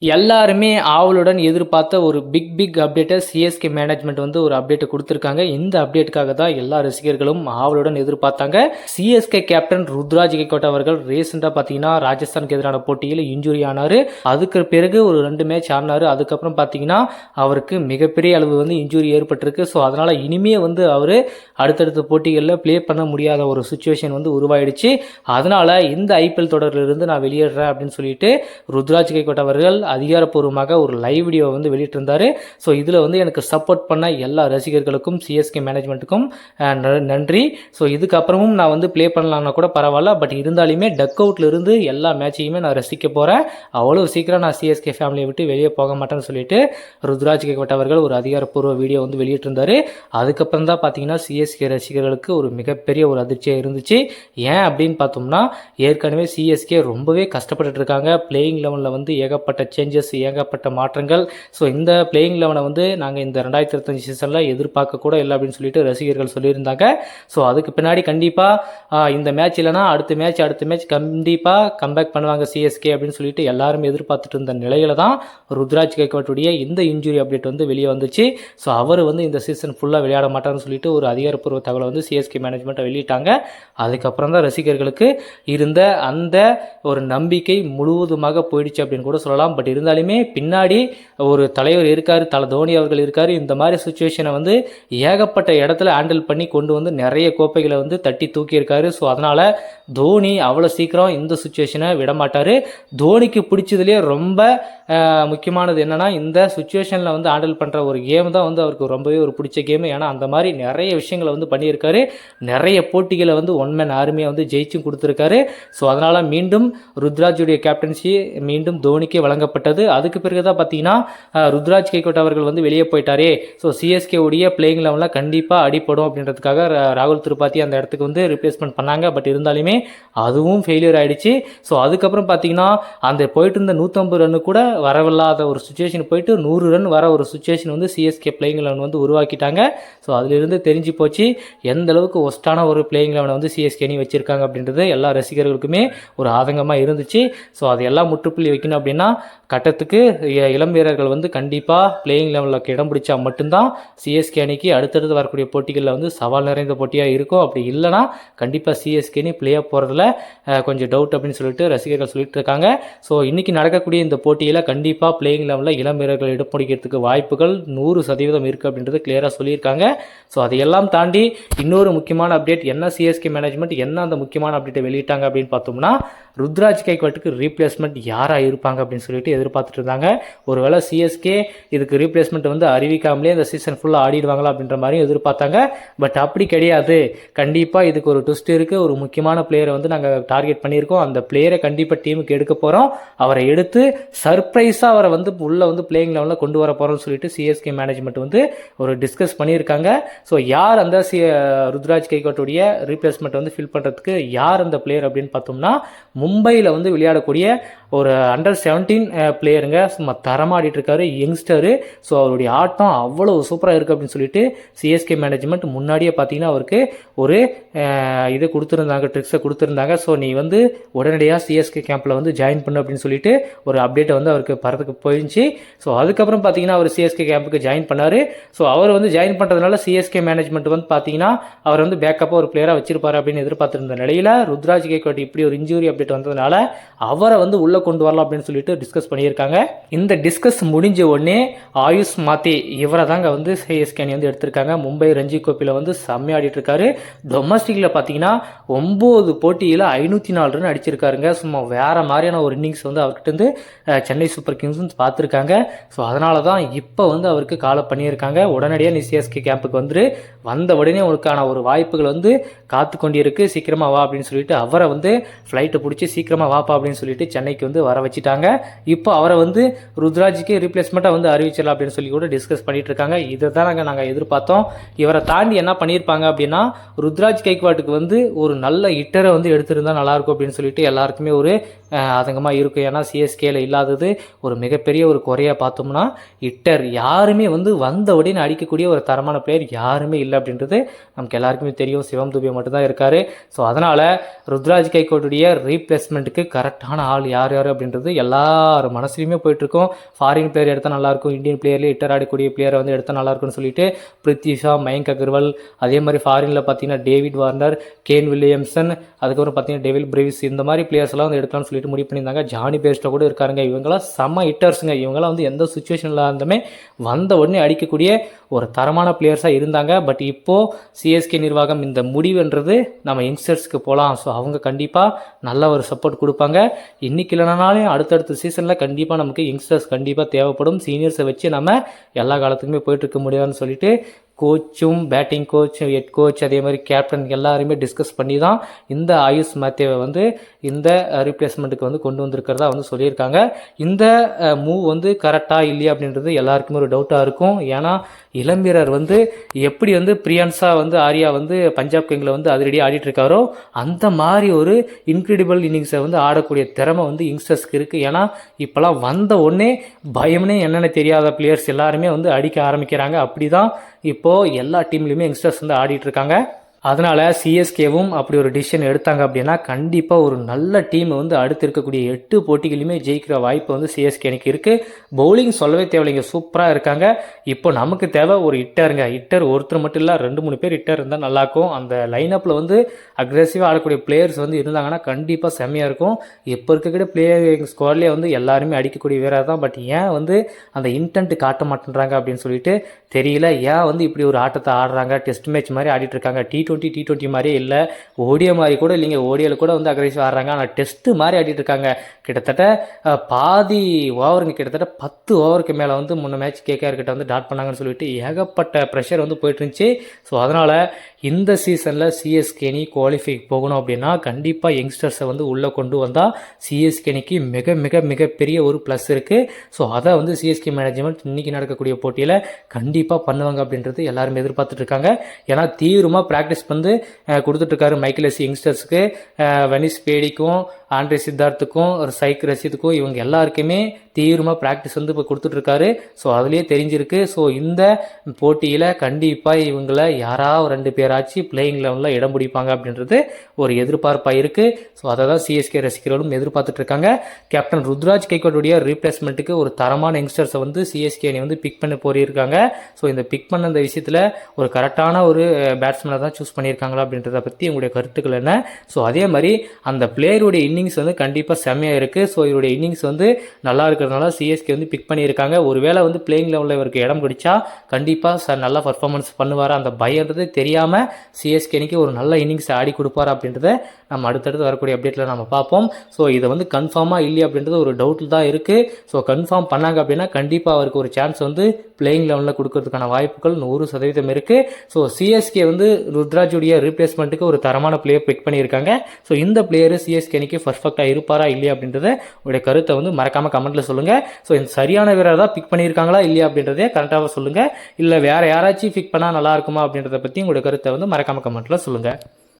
எல்லாருமே ஆவலுடன் எதிர்பார்த்த ஒரு பிக் அப்டேட்டை சிஎஸ்கே மேனேஜ்மெண்ட் வந்து ஒரு அப்டேட் கொடுத்துருக்காங்க. இந்த அப்டேட்டுக்காக தான் எல்லா ரசிகர்களும் ஆவலுடன் எதிர்பார்த்தாங்க. சிஎஸ்கே கேப்டன் ருத்ராஜ் கெய்க்வாட் அவர்கள் ரீசெண்டாக பார்த்தீங்கன்னா ராஜஸ்தானுக்கு எதிரான போட்டியில் இன்ஜுரி ஆனார். அதுக்கு பிறகு ஒரு 2 மேட்ச் ஆடினார். அதுக்கப்புறம் பார்த்தீங்கன்னா அவருக்கு மிகப்பெரிய அளவு வந்து இன்ஜுரி ஏற்பட்டிருக்கு. ஸோ அதனால் இனிமே வந்து அவர் அடுத்தடுத்த போட்டிகளில் ப்ளே பண்ண முடியாத ஒரு சுச்சுவேஷன் வந்து உருவாயிடுச்சு. அதனால் இந்த ஐபிஎல் தொடரிலிருந்து நான் வெளியேறேன் அப்படின்னு சொல்லிட்டு ருத்ராஜ் கெய்க்வாட் அவர்கள் அதிகாரப்பூர்வமாக ஒரு லைவ் வீடியோ வந்து வெளியிட்டிருந்தார். ஸோ இதில் வந்து எனக்கு சப்போர்ட் பண்ண எல்லா ரசிகர்களுக்கும் சிஎஸ்கே மேனேஜ்மெண்ட்டுக்கும் நன்றி. ஸோ இதுக்கப்புறமும் நான் வந்து ப்ளே பண்ணலாம்னா கூட பரவாயில்ல, பட் இருந்தாலுமே டக் அவுட்ல இருந்து எல்லா மேட்சையுமே நான் ரசிக்க போகிறேன். அவ்வளோ சீக்கிரம் நான் சிஎஸ்கே ஃபேமிலியை விட்டு வெளியே போக மாட்டேன்னு சொல்லிட்டு ருத்ராஜ் கெய்க்வாட் அவர்கள் ஒரு அதிகாரப்பூர்வ வீடியோ வந்து வெளியிட்டிருந்தார். அதுக்கப்புறம் தான் பார்த்தீங்கன்னா சிஎஸ்கே ரசிகர்களுக்கு ஒரு மிகப்பெரிய ஒரு அதிர்ச்சியாக இருந்துச்சு. ஏன் அப்படின்னு பார்த்தோம்னா, ஏற்கனவே சிஎஸ்கே ரொம்பவே கஷ்டப்பட்டு இருக்காங்க. பிளேயிங் லெவனில் வந்து ஏகப்பட்ட சேஞ்சஸ், ஏகப்பட்ட மாற்றங்கள். ஸோ இந்த பிளேயிங் லெவனை வந்து நாங்கள் இந்த 2025 சீசனில் எதிர்பார்க்க கூட இல்லை அப்படின்னு சொல்லிட்டு ரசிகர்கள் சொல்லியிருந்தாங்க. ஸோ அதுக்கு பின்னாடி கண்டிப்பாக இந்த மேட்ச் இல்லைனா அடுத்த மேட்ச் கண்டிப்பாக கம்பேக் பண்ணுவாங்க சிஎஸ்கே அப்படின்னு சொல்லிட்டு எல்லாரும் எதிர்பார்த்துட்டு இருந்த நிலையில தான் ருத்ராஜ் கெய்க்வாட்டுடைய இந்த இன்ஜுரி அப்டேட் வந்து வெளியே வந்துச்சு. ஸோ அவர் வந்து இந்த சீசன் ஃபுல்லாக விளையாட மாட்டார்னு சொல்லிட்டு ஒரு அதிகாரப்பூர்வ தகவலை வந்து சிஎஸ்கே மேனேஜ்மெண்ட்டை வெளியிட்டாங்க. அதுக்கப்புறம் தான் ரசிகர்களுக்கு இருந்த அந்த ஒரு நம்பிக்கை முழுவதுமாக போயிடுச்சு அப்படின்னு கூட சொல்லலாம். பட் இருந்தாலுமே பின்னாடி ஒரு தலைவர் இருக்கார், தோனி அவர்கள் இருக்கார். இந்த மாதிரி சுச்சுவேஷனை வந்து ஏகப்பட்ட இடத்துல ஹேண்டில் பண்ணி கொண்டு வந்து நிறைய கோப்பைகளை வந்து தட்டி தூக்கியிருக்காரு. ஸோ அதனால் தோனி அவ்வளோ சீக்கிரம் இந்த சுச்சுவேஷனை விடமாட்டார். தோனிக்கு பிடிச்சதுலேயே ரொம்ப முக்கியமானது என்னென்னா, இந்த சுச்சுவேஷனில் வந்து ஹேண்டில் பண்ணுற ஒரு கேம் தான் வந்து அவருக்கு ரொம்பவே ஒரு பிடிச்ச கேம். ஏன்னா அந்த மாதிரி நிறைய விஷயங்களை வந்து பண்ணியிருக்காரு. நிறைய போட்டிகளை வந்து ஒன் மேன் ஆர்மியை வந்து ஜெயிச்சும் கொடுத்துருக்காரு. ஸோ அதனால் மீண்டும் ருத்ராஜுடைய கேப்டன்சி மீண்டும் தோனிக்கே வழங்கப்பட்டது. அதுக்கு பிறகு தான் பார்த்தீங்கன்னா ருத்ராஜ் கெய்க்வாட் அவர்கள் வந்து வெளியே போயிட்டாரே, ஸோ சிஎஸ்கே உடைய பிளேயிங் லெவலில் கண்டிப்பாக அடிப்படும் அப்படின்றதுக்காக ராகுல் திரிபாதி அந்த இடத்துக்கு வந்து ரிப்ளேஸ்மெண்ட் பண்ணாங்க. பட் இருந்தாலுமே அதுவும் ஃபெயிலியர் ஆகிடுச்சு. ஸோ அதுக்கப்புறம் பார்த்தீங்கன்னா அந்த போயிட்டு இருந்த 150 ரன்னு கூட வரவில்லாத ஒரு சுச்சுவேஷன் போயிட்டு 100 ரன் வர ஒரு சுச்சுவேஷன் வந்து சிஎஸ்கே பிளேயிங் லெவன் வந்து உருவாக்கிட்டாங்க. ஸோ அதிலிருந்து தெரிஞ்சு போச்சு எந்த அளவுக்கு ஒஸ்டான ஒரு பிளேயிங் லெவனை வந்து சிஎஸ்கே அணி வச்சிருக்காங்க அப்படின்றது எல்லா ரசிகர்களுக்குமே ஒரு ஆதங்கமாக இருந்துச்சு. ஸோ அதையெல்லாம் முற்றுப்புள்ளி வைக்கணும் அப்படின்னா கட்டத்துக்கு இளம் வீரர்கள் வந்து கண்டிப்பாக பிளேயிங் லெவலில் இடம் பிடிச்சா மட்டும்தான் சிஎஸ்கே அணிக்கு அடுத்தடுத்து வரக்கூடிய போட்டிகளில் வந்து சவால் நிறைந்த போட்டியாக இருக்கும். அப்படி இல்லைனா கண்டிப்பாக சிஎஸ்கே அணி பிளே ஆஃப் போகிறதுல கொஞ்சம் டவுட் அப்படின்னு சொல்லிட்டு ரசிகர்கள் சொல்லிட்டு இருக்காங்க. ஸோ இன்றைக்கி நடக்கக்கூடிய இந்த போட்டியில் கண்டிப்பாக பிளேயிங் லெவலில் இளம் வீரர்கள் இடம் பிடிக்கிறதுக்கு வாய்ப்புகள் 100% இருக்குது அப்படின்றது கிளியராக சொல்லியிருக்காங்க. ஸோ அதையெல்லாம் தாண்டி இன்னொரு முக்கியமான அப்டேட் என்ன, சிஎஸ்கே மேனேஜ்மெண்ட் என்ன அந்த முக்கியமான அப்டேட்டை வெளியிட்டாங்க அப்படின்னு பார்த்தோம்னா, ருத்ராஜ் கெய்க்வாட்டுக்கு ரீப்ளேஸ்மெண்ட் யாராக இருப்பாங்க அப்படின்னு சொல்லிட்டு எதிர்பார்த்துட்டு இருந்தாங்க. ஒருவேளை சிஎஸ்கே இதுக்கு ரீப்ளேஸ்மெண்ட் வந்து அறிவிக்காமலே இந்த சீசன் ஃபுல்லாக ஆடிடுவாங்களா அப்படின்ற மாதிரியும் எதிர்பார்த்தாங்க. பட் அப்படி கிடையாது. கண்டிப்பாக இதுக்கு ஒரு ட்விஸ்ட் இருக்குது. ஒரு முக்கியமான பிளேயரை வந்து நாங்கள் டார்கெட் பண்ணியிருக்கோம். அந்த பிளேயரை கண்டிப்பாக டீமுக்கு எடுக்க போகிறோம். அவரை எடுத்து சர்ப்ரைஸாக அவரை வந்து உள்ளே வந்து பிளேயிங் லெவலில் கொண்டு வர போகிறோம்னு சொல்லிட்டு சிஎஸ்கே மேனேஜ்மெண்ட் வந்து ஒரு டிஸ்கஸ் பண்ணியிருக்காங்க. ஸோ யார் அந்த ருத்ராஜ் கெய்க்வாட்டுடைய ரீப்ளேஸ்மெண்ட் வந்து ஃபில் பண்ணுறதுக்கு யார் அந்த பிளேயர் அப்படின்னு பார்த்தோம்னா, மும்பையில் வந்து விளையாடக்கூடிய ஒரு அண்டர் 17 பிளேயருங்க. சும்மா தரமாடிட்டு இருக்காரு, யங்ஸ்டரு. ஸோ அவருடைய ஆட்டம் அவ்வளோ சூப்பராக இருக்குது அப்படின்னு சொல்லிட்டு சிஎஸ்கே மேனேஜ்மெண்ட் முன்னாடியே பார்த்தீங்கன்னா அவருக்கு ஒரு இது கொடுத்துருந்தாங்க, ட்ரிக்ஸை கொடுத்துருந்தாங்க. ஸோ நீ வந்து உடனடியாக சிஎஸ்கே கேம்பில் வந்து ஜாயின் பண்ணு அப்படின்னு சொல்லிட்டு ஒரு அப்டேட்டை வந்து அவருக்கு பறத்துக்கு போயிடுச்சு. ஸோ அதுக்கப்புறம் பார்த்தீங்கன்னா அவர் சிஎஸ்கே கேம்புக்கு ஜாயின் பண்ணார். ஸோ அவர் வந்து ஜாயின் பண்ணுறதுனால சிஎஸ்கே மேனேஜ்மெண்ட் வந்து பார்த்தீங்கன்னா அவர் வந்து பேக்கப்பாக ஒரு பிளேயராக வச்சிருப்பார் அப்படின்னு எதிர்பார்த்துருந்த நிலையில் ருத்ராஜ் கெய்க்வாட் இப்படி ஒரு இன்ஜூரி அப்டேட் வந்ததுனால அவரை வந்து உள்ள கொண்டு வரலாம் அப்படின்னு சொல்லிட்டு டிஸ்கஸ் பண்ணியிருக்காங்க. இந்த டிஸ்கஸ் முடிஞ்ச உடனே ஆயுஷ் மாத்தி இவரை தாங்க வந்து சிஎஸ்கே அணி வந்து எடுத்திருக்காங்க. மும்பை ரஞ்சி கோப்பையில் வந்து செம்மையாடிட்டு இருக்காரு. டொமஸ்டிக்கில் பார்த்தீங்கன்னா 9 போட்டியில் 504 ரன் அடிச்சிருக்காருங்க. சும்மா வேற மாதிரியான ஒரு இன்னிங்ஸ் வந்து அவர்கிட்ட இருந்து சென்னை சூப்பர் கிங்ஸ் பார்த்துருக்காங்க. ஸோ அதனால தான் இப்போ வந்து அவருக்கு காலை பண்ணியிருக்காங்க. உடனடியாக நீ சிஎஸ்கே கேம்புக்கு வந்துரு, வந்த உடனே உனக்கான ஒரு வாய்ப்புகள் வந்து காத்து கொண்டிருக்கு, சீக்கிரமாக வா அப்படின்னு சொல்லிட்டு அவரை வந்து ஃப்ளைட்டை பிடிச்சி சீக்கிரமாக வாப்பா அப்படின்னு சொல்லிட்டு சென்னைக்கு வந்து வர வச்சுட்டாங்க. இப்போ அவரை வந்து ருத்ராஜுக்கு ரீப்ளேஸ்மெண்ட்டாக வந்து அறிவிச்சிடலாம் அப்படின்னு சொல்லி கூட டிஸ்கஸ் பண்ணிட்டு இருக்காங்க. இதை தான் நாங்கள் எதிர்பார்த்தோம். இவரை தாண்டி என்ன பண்ணியிருப்பாங்க அப்படின்னா, ருத்ராஜ் கெய்க்வாட்டுக்கு வந்து ஒரு நல்ல ஹிட்டரை வந்து எடுத்திருந்தா நல்லாயிருக்கும் அப்படின்னு சொல்லிட்டு எல்லாருக்குமே ஒரு ஆதங்கமாக இருக்கும். ஏன்னா சிஎஸ்கேல இல்லாதது ஒரு மிகப்பெரிய ஒரு குறையாக பார்த்தோம்னா ஹிட்டர் யாருமே வந்து வந்த உடனே அடிக்கக்கூடிய ஒரு தரமான பிளேயர் யாருமே இல்லை அப்படின்றது நமக்கு எல்லாருக்குமே தெரியும். சிவம் துபே மட்டும்தான் இருக்கார். ஸோ அதனால் ருத்ராஜ் கெய்க்வாட்டுடைய ரீப்ளேஸ்மெண்ட்டுக்கு கரெக்டான ஆள் யார் அப்படின்றது எல்லார் எல்லார் மனசுலையுமே போயிட்டுருக்கோம். ஃபாரின் பிளேயர் எடுத்தால் நல்லாயிருக்கும், இந்தியன் பிளேயர்லேயே ஹிட்டர் ஆடக்கூடிய பிளேயரை வந்து எடுத்தால் நல்லாயிருக்கும்னு சொல்லிட்டு பிருத்வி ஷா, மயங்க் அகர்வால், அதே மாதிரி ஃபாரினில் பார்த்தீங்கன்னா டேவிட் வார்னர், கேன் வில்லியம்சன், அதுக்கப்புறம் பார்த்தீங்கன்னா டெவில் பிரேவிஸ், இந்த மாதிரி பிளேயர்ஸ்லாம் வந்து எடுக்கலாம்னு சொல்லிட்டு முடிவு பண்ணியிருந்தாங்க. ஜானி பேஸ்டோ கூட இருக்காருங்க. இவங்களாம் செம்ம ஹிட்டர்ஸுங்க. இவங்களாம் வந்து எந்த சுச்சுவேஷனில் இருந்துமே வந்த உடனே அடிக்கக்கூடிய ஒரு தரமான பிளேயர்ஸாக இருந்தாங்க. பட் இப்போது சிஎஸ்கே நிர்வாகம் இந்த முடிவுன்றது நம்ம யங்ஸ்டர்ஸ்க்கு போகலாம், ஸோ அவங்க கண்டிப்பாக நல்ல ஒரு சப்போர்ட் கொடுப்பாங்க. இன்றைக்கி இல்லைனாலும் அடுத்தடுத்த சீசனில் கண்டிப்பாக நமக்கு யங்ஸ்டர்ஸ் கண்டிப்பாக தேவைப்படும். சீனியர்ஸை வச்சு நம்ம எல்லா காலத்துக்குமே போயிட்டுருக்க முடியாதுன்னு சொல்லிட்டு கோச்சும், பேட்டிங் கோச், ஹெட் கோச், அதே மாதிரி கேப்டன் எல்லாருமே டிஸ்கஸ் பண்ணி தான் இந்த ஆயுஷ் மாத்தேவை வந்து இந்த ரீப்ளேஸ்மெண்ட்டுக்கு வந்து கொண்டு வந்திருக்கிறதா வந்து சொல்லியிருக்காங்க. இந்த மூவ் வந்து கரெக்டாக இல்லையா அப்படின்றது எல்லாருக்குமே ஒரு டவுட்டாக இருக்கும். ஏன்னா இளம் வீரர் வந்து எப்படி வந்து பிரியான்சா வந்து ஆர்யா வந்து பஞ்சாப் கிங்கில் வந்து அதிரடியாக ஆடிட்டுருக்காரோ அந்த மாதிரி ஒரு இன்க்ரெடிபிள் இன்னிங்ஸை வந்து ஆடக்கூடிய திறமை வந்து யங்ஸ்டர்ஸ்க்கு இருக்குது. ஏன்னா இப்போலாம் வந்த உடனே பயம்னே என்னென்ன தெரியாத பிளேயர்ஸ் எல்லாருமே வந்து அடிக்க ஆரம்பிக்கிறாங்க. அப்படி தான் இப்போது எல்லா டீம்லேயுமே யங்ஸ்டர்ஸ் வந்து ஆடிட்டுருக்காங்க. அதனால் சிஎஸ்கேவும் அப்படி ஒரு டிசிஷன் எடுத்தாங்க அப்படின்னா கண்டிப்பாக ஒரு நல்ல டீம் வந்து அடுத்து இருக்கக்கூடிய 8 போட்டிகளுமே ஜெயிக்கிற வாய்ப்பு வந்து சிஎஸ்கே எனக்கு இருக்குது. பவுலிங் சொல்லவே தேவையில்லைங்க, சூப்பராக இருக்காங்க. இப்போ நமக்கு தேவை ஒரு ஹிட்டருங்க. ஹிட்டர் ஒருத்தர் மட்டும் இல்லை, 2-3 பேர் ஹிட்டர் இருந்தால் நல்லாயிருக்கும். அந்த லைனப்பில் வந்து அக்ரெசிவாக ஆடக்கூடிய பிளேயர்ஸ் வந்து இருந்தாங்கன்னா கண்டிப்பாக செம்மையாக இருக்கும். இப்போ இருக்கக்கூடிய பிளேயர் ஸ்குவாட்லேயே வந்து எல்லாருமே அடிக்கக்கூடிய வீரர் தான். பட் ஏன் வந்து அந்த இன்டென்ட் காட்ட மாட்டேன்றாங்க அப்படின்னு சொல்லிட்டு தெரியல. ஏன் வந்து இப்படி ஒரு ஆட்டத்தை ஆடுறாங்க, டெஸ்ட் மேட்ச் மாதிரி ஆடிட்டு இருக்காங்க. T20 மாதிரியே இல்லை, ஓடியோ மாதிரி கூட இல்லைங்க. ஓடியோவில் கூட வந்து அக்ரெசிவ் ஆடுறாங்க, ஆனால் டெஸ்ட்டு மாதிரி ஆடிட்டு இருக்காங்க. கிட்டத்தட்ட பாதி ஓவருங்க, கிட்டத்தட்ட 10 ஓவருக்கு மேலே வந்து முன்ன மேட்ச் கேகேஆர் கிட்ட வந்து டாட் பண்ணாங்கன்னு சொல்லிட்டு ஏகப்பட்ட ப்ரெஷர் வந்து போயிட்டு இருந்துச்சு. ஸோ அதனால் இந்த சீசனில் சிஎஸ்கே அணி குவாலிஃபை போகணும் அப்படின்னா கண்டிப்பாக யங்ஸ்டர்ஸை வந்து உள்ளே கொண்டு வந்தால் சிஎஸ்கே அணிக்கு மிக மிக மிகப்பெரிய ஒரு ப்ளஸ் இருக்குது. ஸோ அதை வந்து சிஎஸ்கே மேனேஜ்மெண்ட் இன்றைக்கி நடக்கக்கூடிய போட்டியில் கண்டிப்பாக பண்ணுவாங்க அப்படின்றது எல்லாருமே எதிர்பார்த்துட்டு இருக்காங்க. ஏன்னா தீவிரமாக ப்ராக்டிஸ் வந்து கொடுத்துட்ருக்காரு மைக்கேல் எஸ் யங்ஸ்டர்ஸுக்கு, வெனிஸ் பேடிக்கும், ஆண்ட்ரே சித்தார்த்துக்கும், ஒரு சைக் ரஷீதுக்கும், இவங்க எல்லாருக்குமே தீவிரமாக ப்ராக்டிஸ் வந்து இப்போ கொடுத்துட்ருக்காரு. ஸோ அதுலேயே தெரிஞ்சிருக்கு. ஸோ இந்த போட்டியில் கண்டிப்பாக இவங்களை யாராவது 2 பேராச்சு பிளேயிங் லெவலில் இடம் பிடிப்பாங்க அப்படின்றது ஒரு எதிர்பார்ப்பாக இருக்குது. ஸோ அதை தான் சிஎஸ்கே ரசிகர்களும் எதிர்பார்த்துட்ருக்காங்க. கேப்டன் ருத்ராஜ் கைக்வாடுடைய ரீப்ளேஸ்மெண்ட்டுக்கு ஒரு தரமான யங்ஸ்டர்ஸை வந்து சிஎஸ்கே அணி வந்து பிக் பண்ண போயிருக்காங்க. ஸோ இந்த பிக் பண்ண இந்த விஷயத்தில் ஒரு கரெக்டான ஒரு பேட்ஸ்மேனை தான் சூஸ் பண்ணியிருக்காங்களா அப்படின்றத பற்றி உங்களுடைய கருத்துக்கள் என்ன? ஸோ அதே மாதிரி அந்த பிளேயருடைய இன்னிங்ஸ் வந்து கண்டிப்பாக செம்மையாக இருக்குது. ஸோ இவருடைய இன்னிங்ஸ் வந்து நல்லா இருக்கிறதுனால சிஎஸ்கே வந்து பிக் பண்ணியிருக்காங்க. ஒருவேளை வந்து பிளேயிங் லெவலில் இவருக்கு இடம் பிடிச்சா கண்டிப்பாக நல்லா பர்ஃபார்மன்ஸ் பண்ணுவார். அந்த பயன்றது தெரியாமல் சிஎஸ்கே அணிக்கு ஒரு நல்ல இன்னிங்ஸ் ஆடி கொடுப்பார் அப்படின்றத நம்ம அடுத்தடுத்து வரக்கூடிய அப்டேட்டில் நம்ம பார்ப்போம். ஸோ இதை வந்து கன்ஃபார்மாக இல்லையா அப்படின்றது ஒரு டவுட்டில் தான் இருக்குது. ஸோ கன்ஃபார்ம் பண்ணாங்க அப்படின்னா கண்டிப்பாக அவருக்கு ஒரு சான்ஸ் வந்து பிளேயிங் லெவலில் கொடுக்கறதுக்கான வாய்ப்புகள் 100% இருக்குது. ஸோ சிஎஸ்கே வந்து ருத்ராஜுடைய ரீப்ளேஸ்மெண்ட்டுக்கு ஒரு தரமான பிளேயர் பிக் பண்ணியிருக்காங்க. ஸோ இந்த பிளேயர் சிஎஸ்கே அணிக்கு பர்ஃபெக்டாக இருப்பாரா இல்லையா அப்படின்றத உங்களுடைய கருத்தை வந்து மறக்காமல் கமெண்ட்டில் சொல்லுங்கள். ஸோ இந்த சரியான வீரர் தான் பிக் பண்ணியிருக்காங்களா இல்லையா அப்படின்றதே கரெக்டாக சொல்லுங்கள். இல்லை வேறு யாராச்சும் பிக் பண்ணால் நல்லா இருக்குமா அப்படின்றத பற்றி உங்களுடைய கருத்தை வந்து மறக்காமல் கமெண்ட்டில் சொல்லுங்கள்.